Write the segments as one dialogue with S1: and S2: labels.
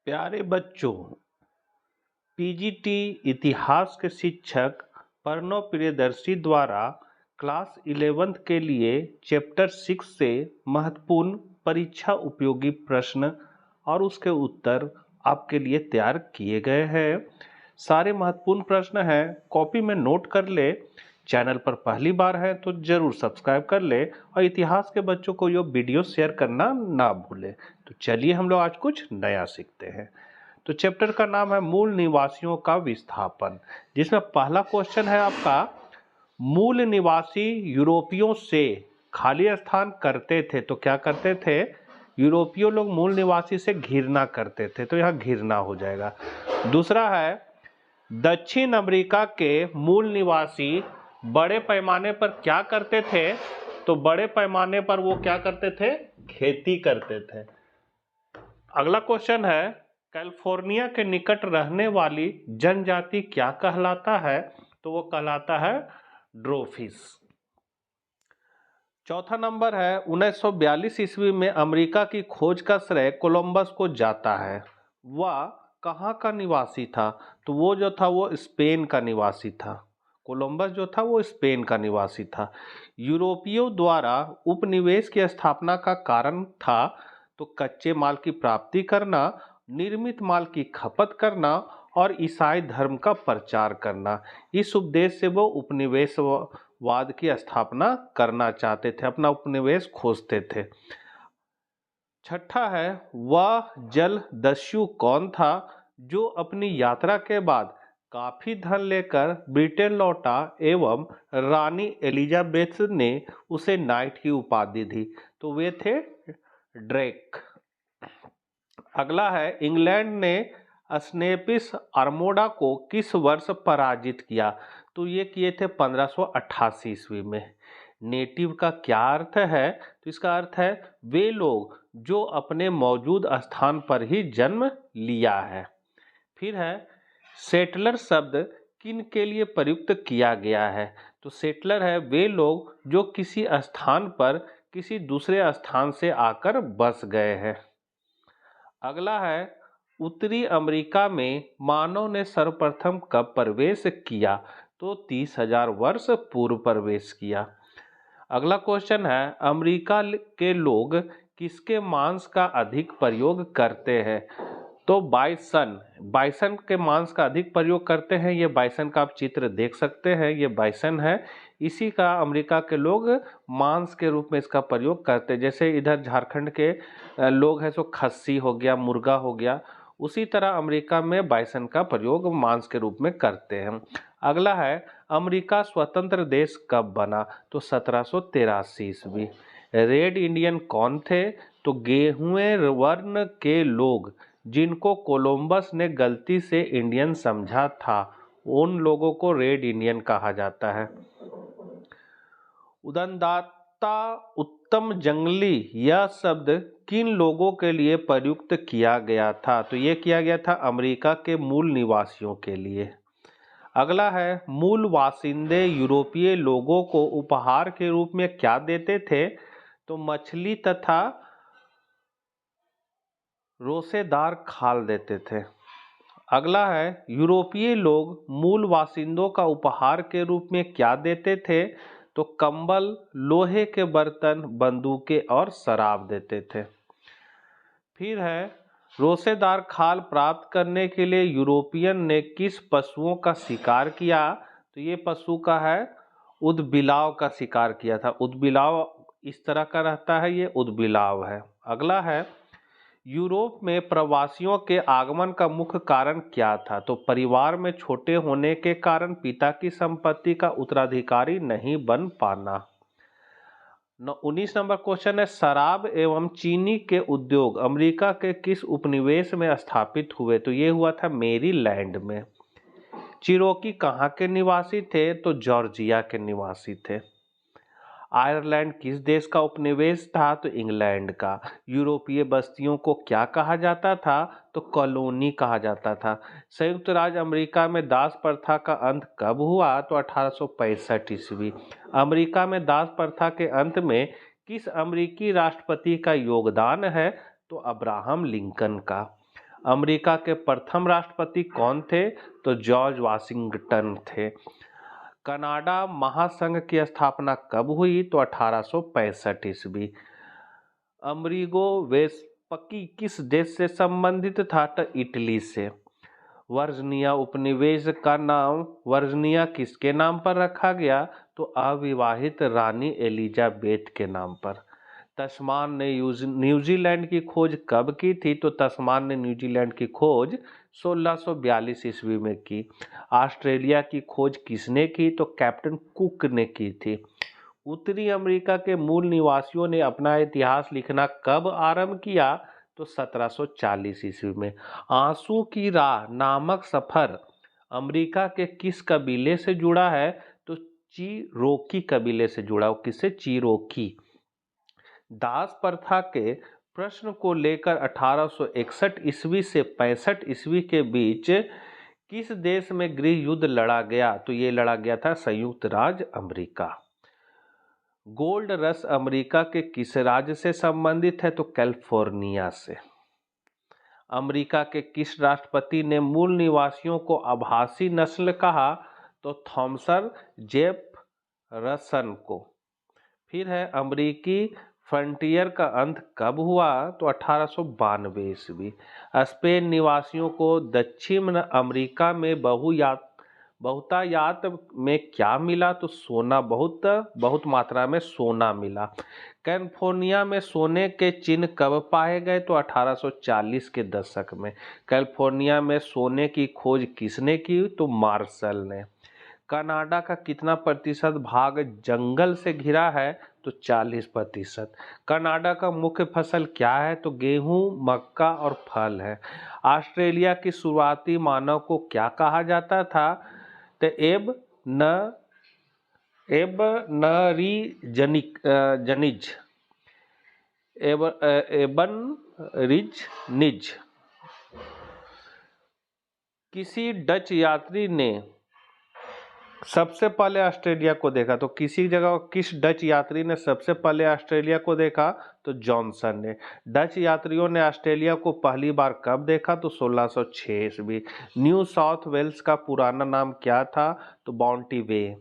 S1: प्यारे बच्चों, पीजीटी इतिहास के शिक्षक प्रणव प्रियदर्शी द्वारा क्लास 11th के लिए चैप्टर 6 से महत्वपूर्ण परीक्षा उपयोगी प्रश्न और उसके उत्तर आपके लिए तैयार किए गए हैं। सारे महत्वपूर्ण प्रश्न हैं, कॉपी में नोट कर ले। चैनल पर पहली बार है तो जरूर सब्सक्राइब कर ले और इतिहास के बच्चों को ये वीडियो शेयर करना ना भूले। तो चलिए हम लोग आज कुछ नया सीखते हैं। तो चैप्टर का नाम है मूल निवासियों का विस्थापन, जिसमें पहला क्वेश्चन है आपका, मूल निवासी यूरोपियों से खाली स्थान करते थे तो क्या करते थे? यूरोपीय लोग मूल निवासी से घिरना करते थे, तो यहाँ घिरना हो जाएगा। दूसरा है, दक्षिण अमेरिका के मूल निवासी बड़े पैमाने पर क्या करते थे? तो बड़े पैमाने पर वो क्या करते थे? खेती करते थे। अगला क्वेश्चन है, कैलिफोर्निया के निकट रहने वाली जनजाति क्या कहलाता है? तो वो कहलाता है ड्रोफिस। चौथा नंबर है, 1942 ईस्वी में अमेरिका की खोज का श्रेय कोलंबस को जाता है। वह कहाँ का निवासी था? तो वो जो था वो स्पेन का निवासी था। कोलंबस जो था वो स्पेन का निवासी था। यूरोपियों द्वारा उपनिवेश की स्थापना का कारण था तो कच्चे माल की प्राप्ति करना, निर्मित माल की खपत करना और ईसाई धर्म का प्रचार करना। इस उद्देश्य से वो उपनिवेशवाद की स्थापना करना चाहते थे, अपना उपनिवेश खोजते थे। छठा है, वह जलदस्यु कौन था जो अपनी यात्रा के बाद काफी धन लेकर ब्रिटेन लौटा एवं रानी एलिजाबेथ ने उसे नाइट की उपाधि दी? तो वे थे ड्रेक। अगला है, इंग्लैंड ने स्नेपिस आर्मोडा को किस वर्ष पराजित किया? तो ये किए थे 1588 ईस्वी में। नेटिव का क्या अर्थ है? तो इसका अर्थ है वे लोग जो अपने मौजूद स्थान पर ही जन्म लिया है। फिर है, सेटलर शब्द किन के लिए प्रयुक्त किया गया है? तो सेटलर है वे लोग जो किसी स्थान पर किसी दूसरे स्थान से आकर बस गए हैं। अगला है, उत्तरी अमेरिका में मानव ने सर्वप्रथम कब प्रवेश किया? तो 30,000 वर्ष पूर्व प्रवेश किया। अगला क्वेश्चन है, अमेरिका के लोग किसके मांस का अधिक प्रयोग करते हैं? तो बाइसन के मांस का अधिक प्रयोग करते हैं। ये बाइसन का आप चित्र देख सकते हैं, ये बाइसन है। इसी का अमेरिका के लोग मांस के रूप में इसका प्रयोग करते हैं। जैसे इधर झारखंड के लोग हैं सो खस्सी हो गया, मुर्गा हो गया, उसी तरह अमेरिका में बाइसन का प्रयोग मांस के रूप में करते हैं। अगला है, अमेरिका स्वतंत्र देश कब बना? तो 1783 ईस्वी। रेड इंडियन कौन थे? तो गेहुए वर्ण के लोग जिनको कोलंबस ने गलती से इंडियन समझा था, उन लोगों को रेड इंडियन कहा जाता है। उदंदाता उत्तम जंगली यह शब्द किन लोगों के लिए प्रयुक्त किया गया था? तो ये किया गया था अमेरिका के मूल निवासियों के लिए। अगला है, मूल वासिंदे यूरोपीय लोगों को उपहार के रूप में क्या देते थे? तो मछली तथा रोसेदार खाल देते थे। अगला है, यूरोपीय लोग मूल वासिंदों का उपहार के रूप में क्या देते थे? तो कंबल, लोहे के बर्तन, बंदूकें और शराब देते थे। फिर है, रोसेदार खाल प्राप्त करने के लिए यूरोपियन ने किस पशुओं का शिकार किया? तो ये पशु का है उदबिलाव का शिकार किया था। उदबिलाव इस तरह का रहता है, ये उदबिलाव है। अगला है, यूरोप में प्रवासियों के आगमन का मुख्य कारण क्या था? तो परिवार में छोटे होने के कारण पिता की संपत्ति का उत्तराधिकारी नहीं बन पाना। 19 नंबर क्वेश्चन है, शराब एवं चीनी के उद्योग अमेरिका के किस उपनिवेश में स्थापित हुए? तो ये हुआ था मैरीलैंड में। चिरोकी कहाँ के निवासी थे? तो जॉर्जिया के निवासी थे। आयरलैंड किस देश का उपनिवेश था? तो इंग्लैंड का। यूरोपीय बस्तियों को क्या कहा जाता था? तो कॉलोनी कहा जाता था। संयुक्त राज्य अमेरिका में दास प्रथा का अंत कब हुआ? तो 1865 ईस्वी। अमेरिका में दास प्रथा के अंत में किस अमेरिकी राष्ट्रपति का योगदान है? तो अब्राहम लिंकन का। अमेरिका के प्रथम राष्ट्रपति कौन थे? तो जॉर्ज वाशिंगटन थे। कनाडा महासंघ की स्थापना कब हुई? तो 1865 ईस्वी। अमरीगो वेस्पकी किस देश से संबंधित था? तो इटली से। वर्जीनिया उपनिवेश का नाम वर्जीनिया किसके नाम पर रखा गया? तो अविवाहित रानी एलिजाबेथ के नाम पर। तस्मान ने न्यूजीलैंड की खोज कब की थी? तो तस्मान ने न्यूजीलैंड की खोज 1642 ईस्वी में की। ऑस्ट्रेलिया की खोज किसने की? तो कैप्टन कुक ने की थी। उत्तरी अमेरिका के मूल निवासियों ने अपना इतिहास लिखना कब आरंभ किया? तो 1740 ईस्वी में। आंसू की राह नामक सफर अमेरिका के किस कबीले से जुड़ा है? तो चीरोकी कबीले से जुड़ा। किससे? चीरोकी। दास प्रथा के प्रश्न को लेकर 1861 ईस्वी से 65 ईस्वी के बीच किस देश में गृह युद्ध लड़ा गया? तो ये लड़ा गया था संयुक्त राज्य अमेरिका। गोल्ड रश अमेरिका के किस राज्य से संबंधित है? तो कैलिफोर्निया से। अमेरिका के किस राष्ट्रपति ने मूल निवासियों को आभासी नस्ल कहा? तो थॉमसन जेफरसन को। फिर है अमेरिकी फ्रंटियर का अंत कब हुआ? तो 1892 ईस्वी। स्पेन निवासियों को दक्षिण अमेरिका में बहुतायात में क्या मिला? तो सोना, बहुत मात्रा में सोना मिला। कैलिफोर्निया में सोने के चिन्ह कब पाए गए? तो 1840 के दशक में। कैलिफोर्निया में सोने की खोज किसने की? तो मार्शल ने। कनाडा का कितना प्रतिशत भाग जंगल से घिरा है? तो 40%। कनाडा का मुख्य फसल क्या है? तो गेहूं, मक्का और फल है। ऑस्ट्रेलिया की शुरुआती मानव को क्या कहा जाता था? तो एबनरिजनिज। किसी डच यात्री ने सबसे पहले ऑस्ट्रेलिया को देखा? तो किसी जगह किस डच यात्री ने सबसे पहले ऑस्ट्रेलिया को देखा? तो जॉनसन ने। डच यात्रियों ने ऑस्ट्रेलिया को पहली बार कब देखा? तो 1606 ईस्वी। न्यू साउथ वेल्स का पुराना नाम क्या था? तो बाउंटी वे।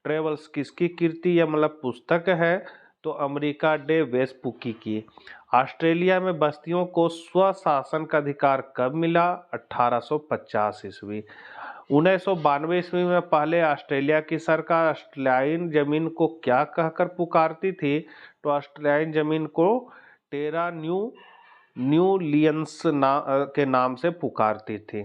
S1: ट्रेवल्स किसकी कृति या मतलब पुस्तक है? तो अमेरिका डे वेस्पुकी की। ऑस्ट्रेलिया में बस्तियों को स्वशासन का अधिकार कब मिला? 1850 ईस्वी। 1992 ईस्वी में पहले ऑस्ट्रेलिया की सरकार ऑस्ट्रेलियाई जमीन को क्या कहकर पुकारती थी? तो ऑस्ट्रेलियाई जमीन को टेरा न्यूलियंस के नाम से पुकारती थी।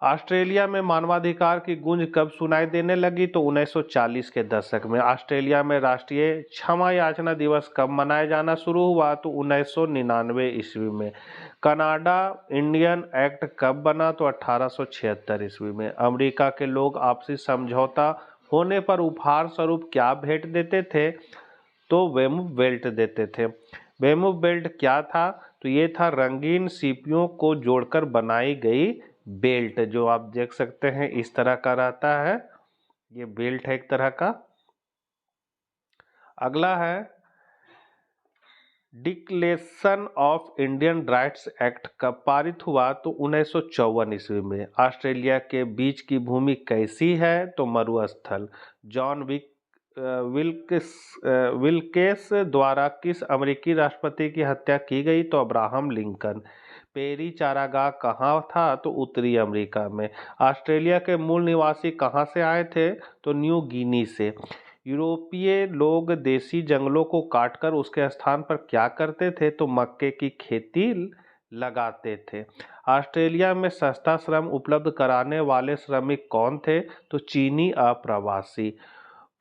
S1: ऑस्ट्रेलिया में मानवाधिकार की गूंज कब सुनाई देने लगी? तो 1940 के दशक में। ऑस्ट्रेलिया में राष्ट्रीय क्षमा याचना दिवस कब मनाया जाना शुरू हुआ? तो 1999 ईस्वी में। कनाडा इंडियन एक्ट कब बना? तो 1876 ईस्वी में। अमेरिका के लोग आपसी समझौता होने पर उपहार स्वरूप क्या भेंट देते थे? तो वेमू बेल्ट देते थे। वेमू बेल्ट क्या था? तो ये था रंगीन सीपियों को जोड़कर बनाई गई बेल्ट, जो आप देख सकते हैं इस तरह का रहता है। ये बेल्ट है एक तरह का। अगला है declaration of Indian rights act कब पारित हुआ? तो 1954 ईस्वी में। ऑस्ट्रेलिया के बीच की भूमि कैसी है? तो मरुस्थल। जॉन विल्केस द्वारा किस अमेरिकी राष्ट्रपति की हत्या की गई? तो अब्राहम लिंकन। पेरी चारागाह कहाँ था? तो उत्तरी अमेरिका में। ऑस्ट्रेलिया के मूल निवासी कहाँ से आए थे? तो न्यू गिनी से। यूरोपीय लोग देसी जंगलों को काटकर उसके स्थान पर क्या करते थे? तो मक्के की खेती लगाते थे। ऑस्ट्रेलिया में सस्ता श्रम उपलब्ध कराने वाले श्रमिक कौन थे? तो चीनी अप्रवासी।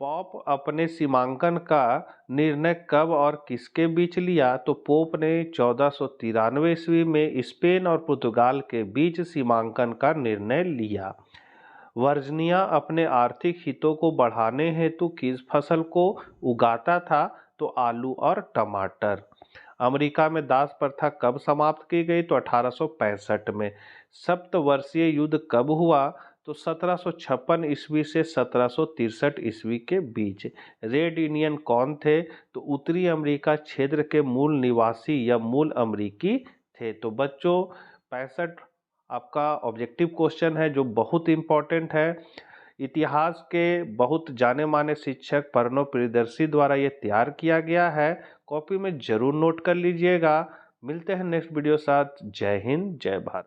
S1: पोप अपने सीमांकन का निर्णय कब और किसके बीच लिया? तो पोप ने 1493 ईस्वी में स्पेन और पुर्तगाल के बीच सीमांकन का निर्णय लिया। वर्जीनिया अपने आर्थिक हितों को बढ़ाने हेतु किस फसल को उगाता था? तो आलू और टमाटर। अमेरिका में दास प्रथा कब समाप्त की गई? तो 1865 में। सप्तवर्षीय युद्ध कब हुआ? तो 1756 ईस्वी से 1763 ईस्वी के बीच। रेड इंडियन कौन थे? तो उत्तरी अमेरिका क्षेत्र के मूल निवासी या मूल अमेरिकी थे। तो बच्चों, 65 आपका ऑब्जेक्टिव क्वेश्चन है जो बहुत इम्पोर्टेंट है। इतिहास के बहुत जाने माने शिक्षक प्रणव प्रियदर्शी द्वारा ये तैयार किया गया है। कॉपी में जरूर नोट कर लीजिएगा। मिलते हैं नेक्स्ट वीडियो साथ। जय हिंद, जय भारत।